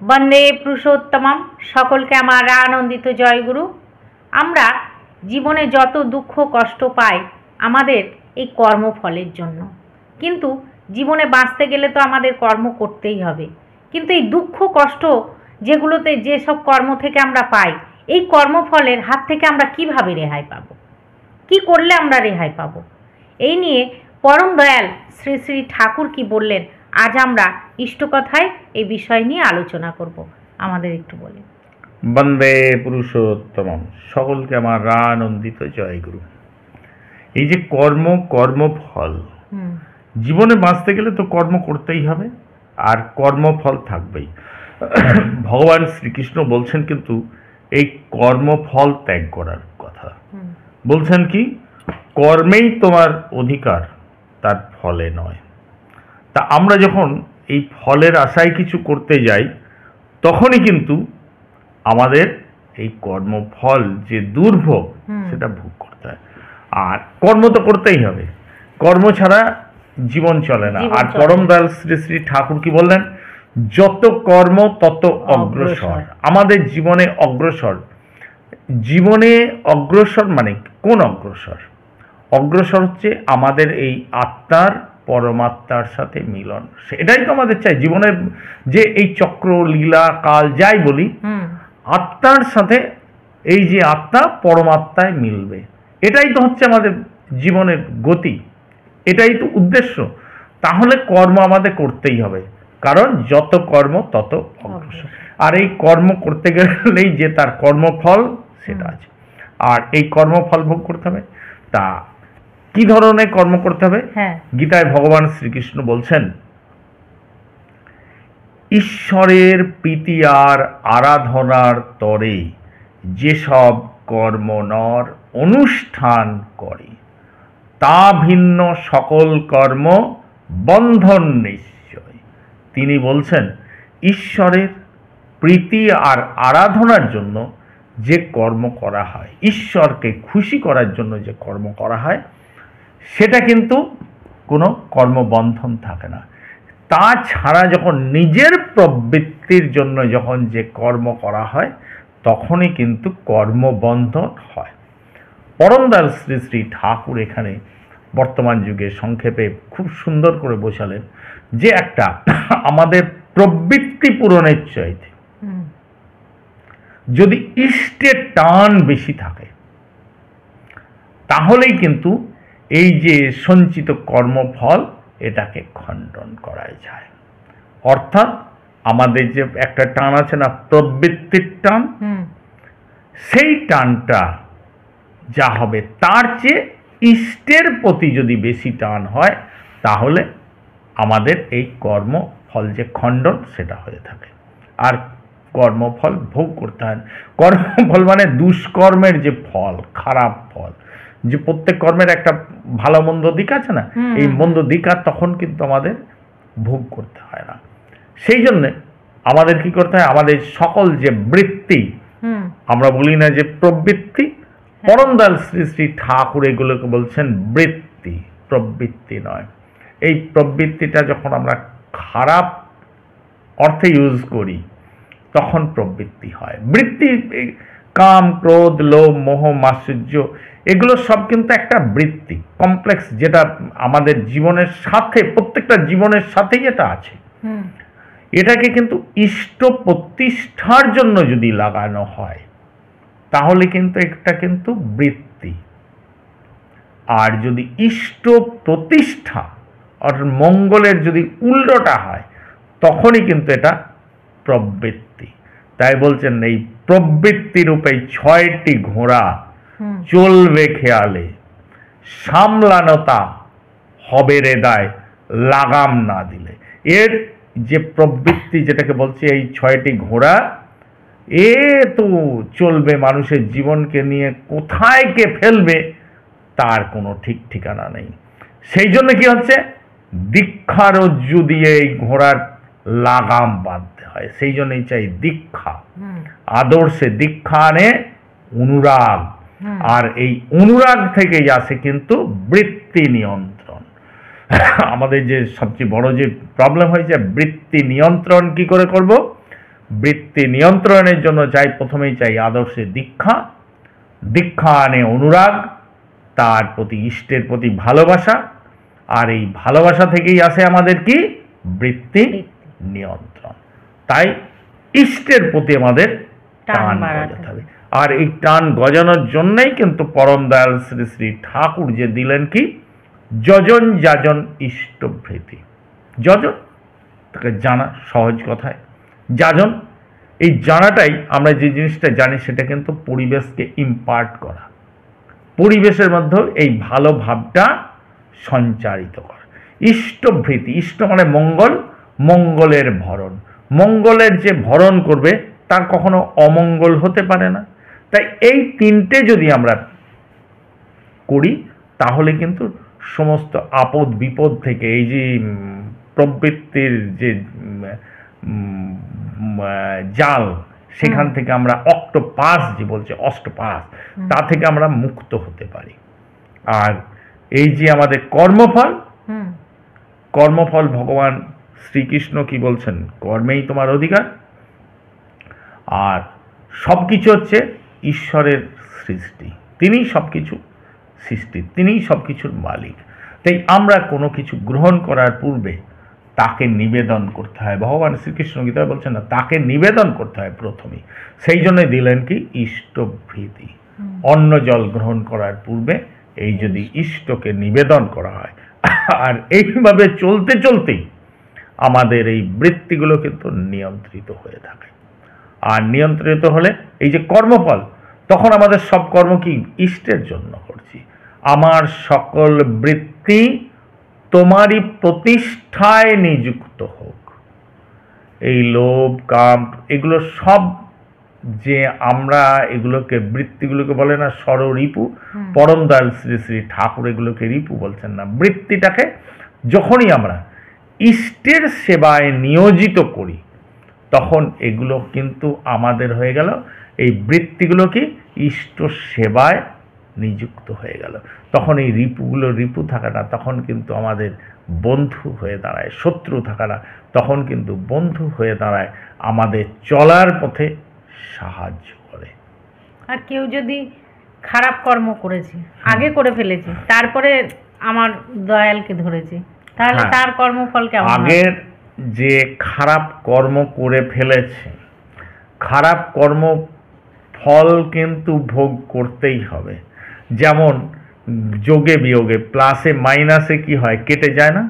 বন্দে পুরুষোত্তমম। সকলকে আমার আনন্দিত জয়গুরু। আমরা জীবনে যত দুঃখ কষ্ট পাই আমাদের এই কর্মফলের জন্য, কিন্তু জীবনে বাঁচতে গেলে তো আমাদের কর্ম করতেই হবে। কিন্তু এই দুঃখ কষ্ট যেগুলোতে যেসব কর্ম থেকে আমরা পাই, এই কর্মফলের হাত থেকে আমরা কিভাবে রেহাই পাবো, কি করলে আমরা রেহাই পাবো, এই নিয়ে পরম দয়াল শ্রী শ্রী ঠাকুর কি বললেন, আজ আমরা ইষ্টকথায় এই বিষয় নিয়ে আলোচনা করব। আমাদের একটু বলেন। বন্দে পুরুষোত্তমম। সকলকে আমার আনন্দিত জয়গুরু। এই যে কর্মফল, জীবনে বাঁচতে গেলে তো কর্ম করতেই হবে, আর কর্মফল থাকবেই। ভগবান শ্রীকৃষ্ণ বলছেন কিন্তু এই কর্মফল ত্যাগ করার কথা। বলছেন কি, কর্মেই তোমার অধিকার, তার ফলে নয়। তা আমরা যখন এই ফলের আশায় কিছু করতে যাই, তখনই কিন্তু আমাদের এই কর্মফল যে দুর্ভোগ, সেটা ভোগ করতে হয়। আর কর্ম তো করতেই হবে, কর্ম ছাড়া জীবন চলে না। আর পরম দয়াল শ্রী শ্রী ঠাকুর কি বললেন, যত কর্ম তত অগ্রসর। আমাদের জীবনে অগ্রসর মানে কোন অগ্রসর? অগ্রসর হচ্ছে আমাদের এই আত্মার পরমাত্মার সাথে মিলন। সেটাই তো আমাদের চাই জীবনের, যে এই চক্র লীলা কাল যাই বলি, আত্মার সাথে এই যে আত্মা পরমাত্মায় মিলবে, এটাই তো হচ্ছে আমাদের জীবনের গতি, এটাই তো উদ্দেশ্য। তাহলে কর্ম আমাদের করতেই হবে, কারণ যত কর্ম তত অগ্রসর। আর এই কর্ম করতে গেলেই যে তার কর্মফল সেটা আছে, আর এই কর্মফল ভোগ করতে হবে। তা কি ধরনের কর্ম করতে হবে? গীতায় ভগবান শ্রীকৃষ্ণ বলছেন, ঈশ্বরের প্রীতি আর আরাধনার তরে যেসব কর্ম নর অনুষ্ঠান করে, তা ভিন্ন সকল কর্ম বন্ধন নিশ্চয়। তিনি বলছেন, ঈশ্বরের প্রীতি আর আরাধনার জন্য যে কর্ম করা হয়, ঈশ্বরকে খুশি করার জন্য যে কর্ম করা হয়, সেটা কিন্তু কোনো কর্মবন্ধন থাকে না। তাছাড়া যখন নিজের প্রবৃত্তির জন্য যখন যে কর্ম করা হয়, তখনই কিন্তু কর্মবন্ধন হয়। পরম দয়াল শ্রী শ্রী ঠাকুর এখানে বর্তমান যুগে সংক্ষেপে খুব সুন্দর করে বোঝালেন যে একটা আমাদের প্রবৃত্তি পূরণের চাইতে যদি ইষ্টের টান বেশি থাকে, তাহলেই কিন্তু এই যে সঞ্চিত কর্মফল, এটাকে খণ্ডন করা যায়। অর্থাৎ আমাদের যে একটা টান আছে না, প্রবৃত্তির টান, সেই টানটা যা হবে তার চেয়ে ইষ্টের প্রতি যদি বেশি টান হয়, তাহলে আমাদের এই কর্মফল যে খণ্ডন, সেটা হয়ে থাকে। আর কর্মফল ভোগ করতে হয়। কর্মফল মানে দুষ্কর্মের যে ফল, খারাপ ফল, যে প্রত্যেক কর্মের একটা ভালো মন্দ দিক আছে না, এই মন্দ দিক আর তখন কিন্তু আমাদের ভোগ করতে হয় না। সেই জন্যে আমাদের কি করতে হয়, আমাদের সকল যে বৃত্তি, আমরা বলি না যে প্রবৃত্তি, পরম দয়াল শ্রী শ্রী ঠাকুর এগুলোকে বলছেন বৃত্তি, প্রবৃত্তি নয়। এই প্রবৃত্তিটা যখন আমরা খারাপ অর্থে ইউজ করি, তখন প্রবৃত্তি হয়। বৃত্তি, কাম, ক্রোধ, লোভ, মোহ, মাৎসর্য, এগুলো সব কিন্তু একটা বৃত্তি, কমপ্লেক্স, যেটা আমাদের জীবনের সাথে, প্রত্যেকটা জীবনের সাথেই এটা আছে। এটাকে কিন্তু ইষ্ট প্রতিষ্ঠার জন্য যদি লাগানো হয়, তাহলে কিন্তু এটা কিন্তু বৃত্তি। আর যদি ইষ্ট প্রতিষ্ঠা অর্থাৎ মঙ্গলের যদি উল্টোটা হয়, তখনই কিন্তু এটা প্রবৃত্তি। তাই বলছেন, এই প্রবৃত্তি রূপে 6টি ঘোড়া চলবে খেয়ালে, সামলানতা হবে রে দায় লাগাম না দিলে। এর যে প্রবৃত্তি, যেটাকে বলছে এই 6টি ঘোড়া, এ তো চলবে মানুষের জীবনকে নিয়ে, কোথায় কে ফেলবে তার কোনো ঠিক ঠিকানা নেই। সেই জন্য কি হচ্ছে, দীক্ষার রজ্জু দিয়ে এই ঘোড়ার লাগাম বাঁধতে হয়। সেই জন্যই চাই দীক্ষা, আদর্শে দীক্ষা আনে অনুরাগ, আর এই অনুরাগ থেকেই আসে কিন্তু বৃত্তি নিয়ন্ত্রণ। আমাদের যে সবচেয়ে বড় যে প্রবলেম হয়েছে, বৃত্তি নিয়ন্ত্রণ কি করে করব? বৃত্তি নিয়ন্ত্রণের জন্য চাই, প্রথমেই চাই আদর্শে দীক্ষা, দীক্ষা আনে অনুরাগ, তার প্রতি ইষ্টের প্রতি ভালোবাসা, আর এই ভালোবাসা থেকেই আসে আমাদের কি বৃত্তি নিয়ন্ত্রণ। তাই ইষ্টের প্রতি আমাদের টান গজাতে হবে। আর এই টান গজানোর জন্যই কিন্তু পরম দয়াল শ্রী শ্রী ঠাকুর যে দিলেন কি যজন যাজন ইষ্টভৃতি। যজন তাকে জানা, সহজ কথায় যাজন, এই জানাটাই আমরা যে জিনিসটা জানি সেটা কিন্তু পরিবেশকে ইম্পার্ট করা, পরিবেশের মধ্যে এই ভালো ভাবটা সঞ্চারিত করা। ইষ্টভৃতি, ইষ্ট মানে মঙ্গল, মঙ্গলের ভরণ, মঙ্গলের যে ভরণ করবে তার কখনো অমঙ্গল হতে পারে না। তাই এই তিনটে যদি আমরা করি তাহলে কিন্তু সমস্ত আপদ বিপদ থেকে, এই যে প্রবৃত্তির যে জাল, সেখান থেকে আমরা অক্টোপাস যে বলছে অষ্টপাস, তা থেকে আমরা মুক্ত হতে পারি। আর এই যে আমাদের কর্মফল, কর্মফল ভগবান শ্রীকৃষ্ণ কি বলছেন, কর্মেই তোমার অধিকার। আর সব কিছু হচ্ছে ঈশ্বরের সৃষ্টি, তিনিই সব কিছু সৃষ্টি, তিনিই সব কিছুর মালিক। তাই আমরা কোনো কিছু গ্রহণ করার পূর্বে তাকে নিবেদন করতে হয়। ভগবান শ্রীকৃষ্ণ গীতায় বলছেন না, তাকে নিবেদন করতে হয় প্রথমেই। সেই জন্য দিলেন কি ইষ্টভৃতি। অন্ন জল গ্রহণ করার পূর্বে এই যদি ইষ্টকে নিবেদন করা হয়, আর এইভাবে চলতে চলতেই আমাদের এই বৃত্তিগুলো কিন্তু নিয়ন্ত্রিত হয়ে থাকে। আর নিয়ন্ত্রিত হলে এই যে কর্মফল, তখন আমাদের সব কর্ম কি ইষ্টের জন্য করছি। আমার সকল বৃত্তি তোমারই প্রতিষ্ঠায় নিযুক্ত হোক। এই লোভ কাম এগুলো সব যে আমরা এগুলোকে বৃত্তিগুলোকে বলে না ষড়রিপু, পরম দয়াল শ্রী শ্রী ঠাকুর এগুলোকে রিপু বলছেন না। বৃত্তিটাকে যখনই আমরা ইষ্টের সেবায় নিয়োজিত করি তখন এগুলো কিন্তু আমাদের হয়ে গেল, এই বৃত্তিগুলো কি ইষ্ট সেবায় নিযুক্ত হয়ে গেল। তখন এই রিপুগুলো রিপু থাকে না, তখন কিন্তু আমাদের বন্ধু হয়ে দাঁড়ায়। শত্রু থাকে না, তখন কিন্তু বন্ধু হয়ে দাঁড়ায়, আমাদের চলার পথে সাহায্য করে। আর কেউ যদি খারাপ কর্ম করেছে, আগে করে ফেলেছে, তারপরে আমার দয়ালকে ধরেছে, তাহলে তার কর্মফল কেমন? আগের যে খারাপ কর্ম করে ফেলেছে, খারাপ কর্ম ফল কিন্তু ভোগ করতেই হবে। যেমন যোগে বিয়োগে, প্লাসে মাইনাসে কি হয়, কেটে যায় না?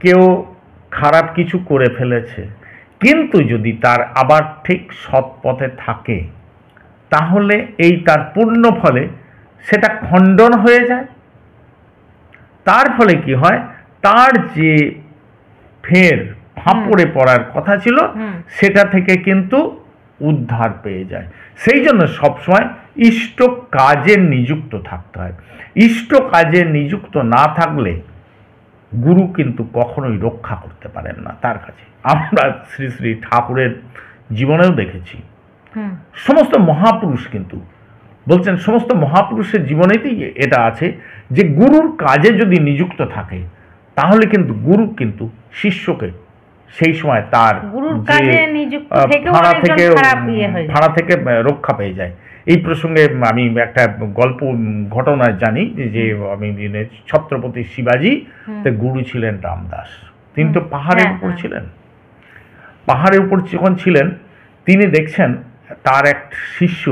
কেউ খারাপ কিছু করে ফেলেছে, কিন্তু যদি তার আবার ঠিক সৎ পথে থাকে তাহলে এই তার পূর্ণ ফলে সেটা খণ্ডন হয়ে যায়। তার ফলে কি হয়, তার যে ফের ফাঁপড়ে পড়ার কথা ছিল সেটা থেকে কিন্তু উদ্ধার পেয়ে যায়। সেই জন্য সবসময় ইষ্ট কাজে নিযুক্ত থাকতে হয়। ইষ্ট কাজে নিযুক্ত না থাকলে গুরু কিন্তু কখনোই রক্ষা করতে পারেন না তার কাছে। আমরা শ্রী শ্রী ঠাকুরের জীবনেও দেখেছি, সমস্ত মহাপুরুষ কিন্তু বলছেন, সমস্ত মহাপুরুষের জীবনেতেই এটা আছে যে গুরুর কাজে যদি নিযুক্ত থাকে তাহলে কিন্তু গুরু কিন্তু শিষ্যকে সেই সময় তার ভাড়া থেকে রক্ষা পেয়ে যায়। এই প্রসঙ্গে আমি একটা গল্প ঘটনা জানি যে আমি ছত্রপতি শিবাজি গুরু ছিলেন রামদাস। তিনি তো পাহাড়ের উপর ছিলেন। পাহাড়ের উপর যখন ছিলেন তিনি দেখছেন তার এক শিষ্য,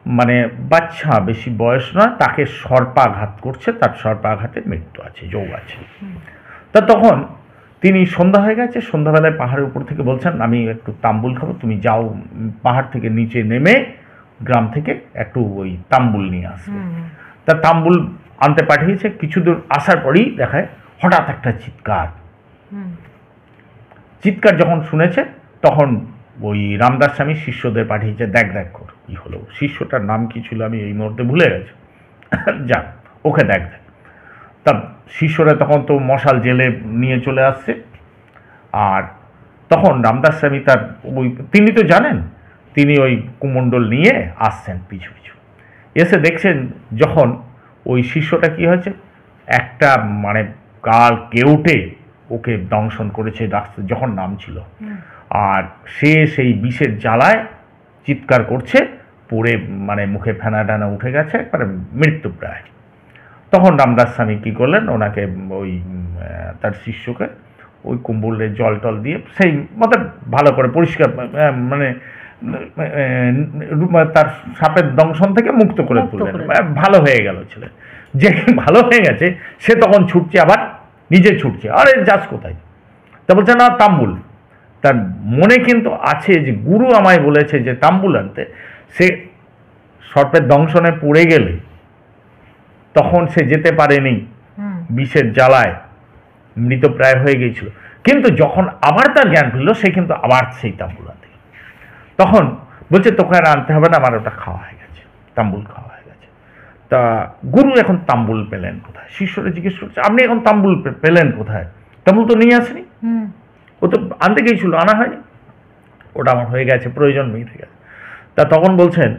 মানে বাচ্চা, বেশি বয়স না, তাকে সর্পাঘাত করছে, তার সর্পাঘাতে মৃত্যু আছে, যোগ আছে। তা তখন তিনি সন্ধ্যা হয়ে গেছে, সন্ধ্যাবেলায় পাহাড়ের উপর থেকে বলছেন আমি একটু তাম্বুল খাবো, তুমি যাও পাহাড় থেকে নিচে নেমে গ্রাম থেকে একটু ওই তাম্বুল নিয়ে আসবে। তা তাম্বুল আনতে পাঠিয়েছে। কিছু দূর আসার পরেই দেখায় হঠাৎ একটা চিৎকার যখন শুনেছে তখন ওই রামদাস স্বামী শিষ্যদের পাঠিয়েছে, দেখ দেখ কর কি হলো। শিষ্যটার নাম কি ছিল আমি এই মুহূর্তে ভুলে গেছি, যাক ওকে দেখ দেখ। তা শিষ্যরা তখন তো মশাল জেলে নিয়ে চলে আসছে। আর তখন রামদাস স্বামী তার ওই, তিনি তো জানেন, তিনি ওই কুমণ্ডল নিয়ে আসছেন পিছু পিছু। এসে দেখছেন যখন ওই শিষ্যটা কি হয়েছে, একটা মানে কাল কেউটে ওকে দংশন করেছে রাস্তা যখন নামছিল। আর সে সেই বিষের জ্বালায় চিৎকার করছে, পড়ে মানে মুখে ফেনা টানা উঠে গেছে, একবারে মৃত্যুপ্রায়। তখন রামদাস স্বামী কী করলেন, ওনাকে ওই তার শিষ্যকে ওই কুম্বলের জল টল দিয়ে সেই মতো ভালো করে পরিষ্কার মানে তার সাপের দংশন থেকে মুক্ত করে তুললেন, ভালো হয়ে গেল ছেলে। যে ভালো হয়ে গেছে সে তখন ছুটছে, আবার নিজে ছুটছে, আরে যাস কোথায়? তা বলছে না তাম্বুল। তার মনে কিন্তু আছে যে গুরু আমায় বলেছে যে তাম্বুল আনতে। সে সর্পের দংশনে পড়ে গেলে তখন সে যেতে পারেনি, বিষের জ্বালায় মৃতপ্রায় হয়ে গিয়েছিল। কিন্তু যখন আবার তার জ্ঞান ফিরল, সে কিন্তু আবার সেই তাম্বুল আনতে, তখন বলছে তোকে আর আনতে হবে না, আমার ওটা খাওয়া হয়ে গেছে, তাম্বুল খাওয়া হয়ে গেছে। তা গুরু এখন তাম্বুল পেলেন কোথায়? শিষ্যরা জিজ্ঞেস করছে আপনি এখন তাম্বুল পেলেন কোথায়? তাম্বুল তো নিয়ে আসেনি, ও তো আনতে গিয়েছিল, আনা হয়নি, ওটা আমার হয়ে গেছে, প্রয়োজন মিটে গেছে। তা তখন বলছেন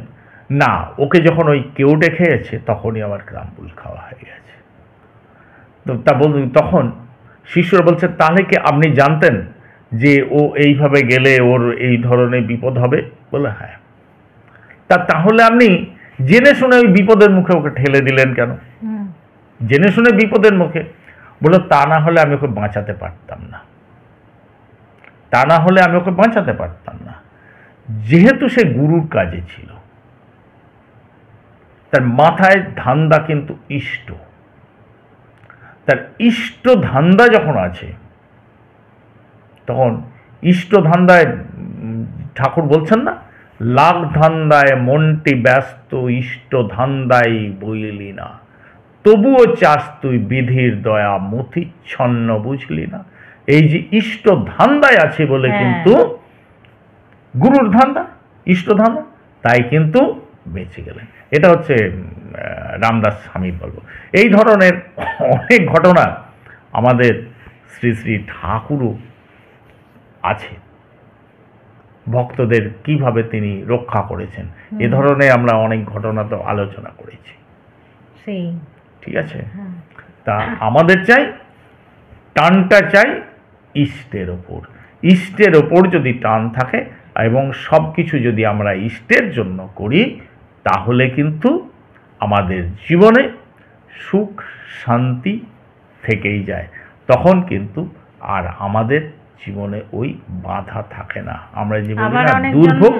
না, ওকে যখন ওই কেউটে খেয়েছে তখনই আমার তাম্বুল খাওয়া হয়ে গেছে। তো তা তখন শিষ্যরা বলছে তাহলে কি আপনি জানতেন যে ও এইভাবে গেলে ওর এই ধরনের বিপদ হবে? বলে হ্যাঁ। তাহলে আপনি জেনে শুনে ওই বিপদের মুখে ওকে ঠেলে দিলেন কেন? জেনে শুনে বিপদের মুখে? বলে তা না হলে আমি ওকে বাঁচাতে পারতাম না, তা না হলে আমি ওকে বাঁচাতে পারতাম না। যেহেতু সে গুরুর কাজে ছিল, তার মাথায় ধান্দা কিন্তু ইষ্ট, তার ইষ্ট ধান্দা যখন আছে, তখন ইষ্ট ধান্দায় ঠাকুর বলছেন না, লাগ ধান্দায় মনটি ব্যস্ত, ইষ্ট ধান্দায় বইলি না, তবুও চাস তুই বিধির দয়া, মতিচ্ছন্ন বুঝলি না। এই যে ইষ্ট ধান্দায় আছে বলে কিন্তু গুরুর ধান্দা, ইষ্ট ধান্দা, তাই কিন্তু বেঁচে গেলেন। এটা হচ্ছে রামদাস স্বামীর গল্প। এই ধরনের অনেক ঘটনা আমাদের শ্রী শ্রী ঠাকুরও আছে, ভক্তদের কিভাবে তিনি রক্ষা করেছেন, এ ধরনের আমরা অনেক ঘটনা তো আলোচনা করেছি। ঠিক আছে, তা আমাদের চাই টানটা চাই ইষ্টের ওপর। ইষ্টের ওপর যদি টান থাকে এবং সব কিছু যদি আমরা ইষ্টের জন্য করি, তাহলে কিন্তু আমাদের জীবনে সুখ শান্তি থেকেই যায়। তখন কিন্তু আর আমাদের জীবনে ওই বাধা থাকে না। আমরা যে বলি না দুর্ভোগ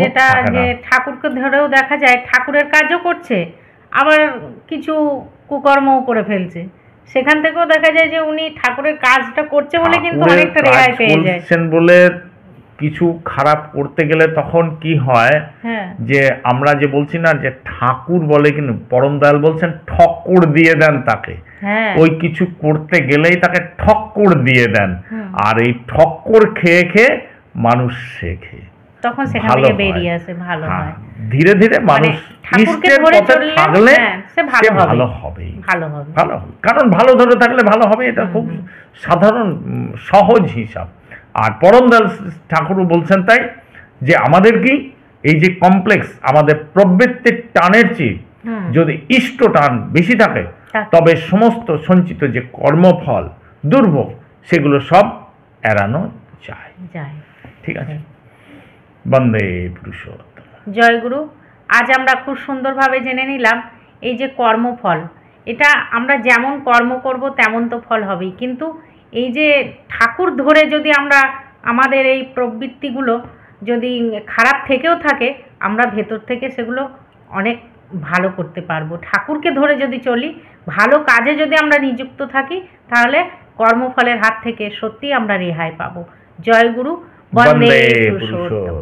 যেটা যে ঠাকুরকে ধরেও দেখা যায় ঠাকুরের কাজও করছে, আবার কিছু কুকর্মও করে ফেলছে, সেখান থেকেও দেখা যায় যে উনি ঠাকুরের কাজটা করছে বলে কিন্তু অনেকটা রেহাই পেয়ে যায়। বলে কিছু খারাপ করতে গেলে তখন কি হয়, যে আমরা যে বলছি না যে ঠাকুর বলে, কিন্তু পরম দয়াল বলছেন ঠক্কর দিয়ে দেন তাকে, ওই কিছু করতে গেলেই তাকে ঠক্কর দিয়ে দেন। আর এই ঠক্কর খেয়ে খেয়ে মানুষ শেখে, তখন সেখান থেকে বেরিয়ে আসে ভালো হয়। ধীরে ধীরে মানুষ ইষ্টের পথে থাকলে সে ভালো হবে, ভালো হবে, কারণ ভালো ধরে থাকলে ভালো হবে। এটা খুব সাধারণ সহজ হিসাব। আর পরম দয়াল ঠাকুর বলছেন তাই, যে আমাদের কি এই যে কমপ্লেক্স, আমাদের প্রবৃত্তির টানের চেয়ে যদি ইষ্ট টান বেশি থাকে, তবে সমস্ত সঞ্চিত যে কর্মফল দুর্ভোগ সেগুলো সব এড়ানো যায়। ঠিক আছে, বন্দে পুরুষোত্তম। জয় গুরু। আজ আমরা খুব সুন্দরভাবে জেনে নিলাম এই যে কর্মফল, এটা আমরা যেমন কর্ম করব তেমন তো ফল হবেই, কিন্তু এই যে ঠাকুর ধরে যদি আমরা আমাদের এই প্রবৃত্তিগুলো যদি খারাপ থেকেও থাকে, আমরা ভেতর থেকে সেগুলো অনেক ভালো করতে পারবো। ঠাকুরকে ধরে যদি চলি, ভালো কাজে যদি আমরা নিযুক্ত থাকি, তাহলে কর্মফলের হাত থেকে সত্যি আমরা রেহাই পাবো। জয় গুরু। বন্দে পুরুষোত্তম।